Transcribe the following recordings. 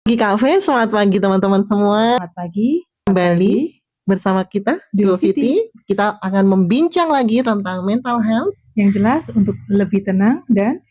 Pagi Cafe, selamat pagi teman-teman semua. Selamat pagi. Kembali bersama kita Duo Viti. Kita akan membincang lagi tentang mental health yang jelas untuk lebih tenang dan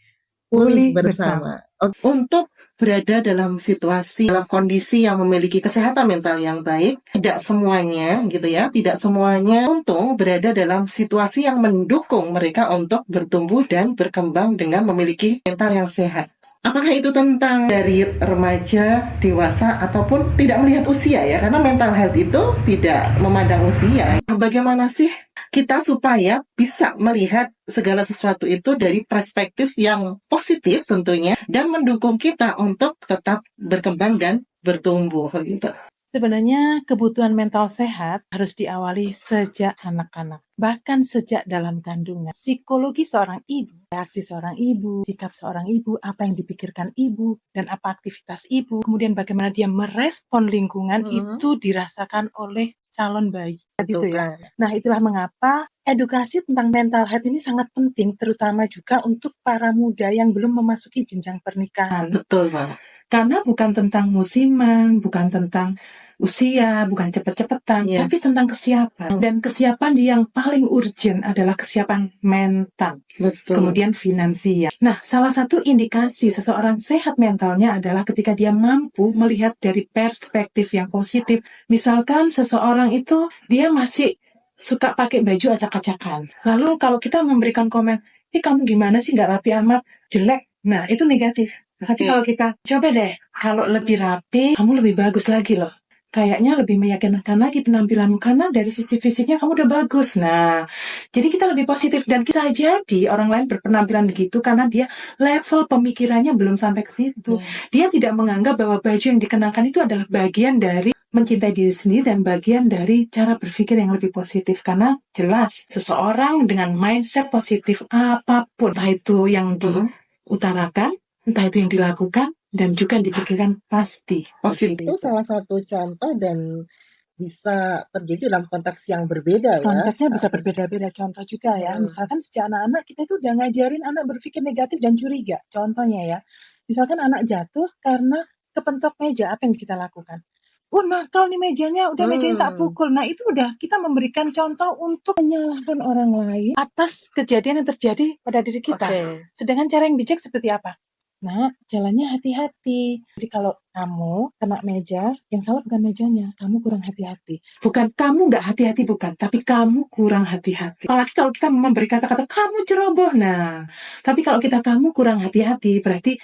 pulih bersama. Untuk berada dalam situasi, dalam kondisi yang memiliki kesehatan mental yang baik, tidak semuanya gitu ya, tidak semuanya untung berada dalam situasi yang mendukung mereka untuk bertumbuh dan berkembang dengan memiliki mental yang sehat. Apakah itu tentang dari remaja, dewasa, ataupun tidak melihat usia ya? Karena mental health itu tidak memandang usia. Bagaimana sih kita supaya bisa melihat segala sesuatu itu dari perspektif yang positif tentunya dan mendukung kita untuk tetap berkembang dan bertumbuh gitu. Sebenarnya kebutuhan mental sehat harus diawali sejak anak-anak, bahkan sejak dalam kandungan. Psikologi seorang ibu, reaksi seorang ibu, sikap seorang ibu, apa yang dipikirkan ibu, dan apa aktivitas ibu, kemudian bagaimana dia merespon lingkungan, itu dirasakan oleh calon bayi. Gitu ya. Nah, itulah mengapa edukasi tentang mental health ini sangat penting, terutama juga untuk para muda yang belum memasuki jenjang pernikahan. Betul, Pak. Karena bukan tentang musiman, bukan tentang usia, bukan cepet-cepetan, tapi tentang kesiapan. Dan kesiapan yang paling urgent adalah kesiapan mental. Betul. Kemudian finansial. Nah, salah satu indikasi seseorang sehat mentalnya adalah ketika dia mampu melihat dari perspektif yang positif. Misalkan seseorang itu dia masih suka pakai baju acak-acakan. Lalu kalau kita memberikan komen, kamu gimana sih nggak rapi amat, jelek. Nah, itu negatif. Tapi kalau kita coba deh, kalau lebih rapi, kamu lebih bagus lagi loh. Kayaknya lebih meyakinkan lagi penampilanmu karena dari sisi fisiknya kamu udah bagus. Nah, jadi kita lebih positif dan bisa jadi orang lain berpenampilan begitu karena dia level pemikirannya belum sampai ke situ. Dia tidak menganggap bahwa baju yang dikenakan itu adalah bagian dari mencintai diri sendiri dan bagian dari cara berpikir yang lebih positif. Karena jelas seseorang dengan mindset positif apapun, entah itu yang diutarakan, entah itu yang dilakukan, dan juga dipikirkan pasti positif. Itu salah satu contoh dan bisa terjadi dalam konteks yang berbeda ya. Konteksnya bisa berbeda-beda. Contoh juga ya, misalkan sejak anak-anak kita itu udah ngajarin anak berpikir negatif dan curiga. Contohnya ya, misalkan anak jatuh karena kepentok meja, apa yang kita lakukan? Nakal nih mejanya, udah mejanya tak pukul. Nah, itu udah kita memberikan contoh untuk menyalahkan orang lain atas kejadian yang terjadi pada diri kita. Sedangkan cara yang bijak seperti apa? Nah, jalannya hati-hati. Jadi kalau kamu kena meja, yang salah bukan mejanya, kamu kurang hati-hati. Bukan kamu nggak hati-hati, bukan, tapi kamu kurang hati-hati. Apalagi kalau kita memberi kata-kata kamu ceroboh. Nah, tapi kalau kamu kurang hati-hati, berarti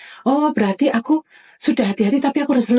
aku sudah hati-hati, tapi aku harus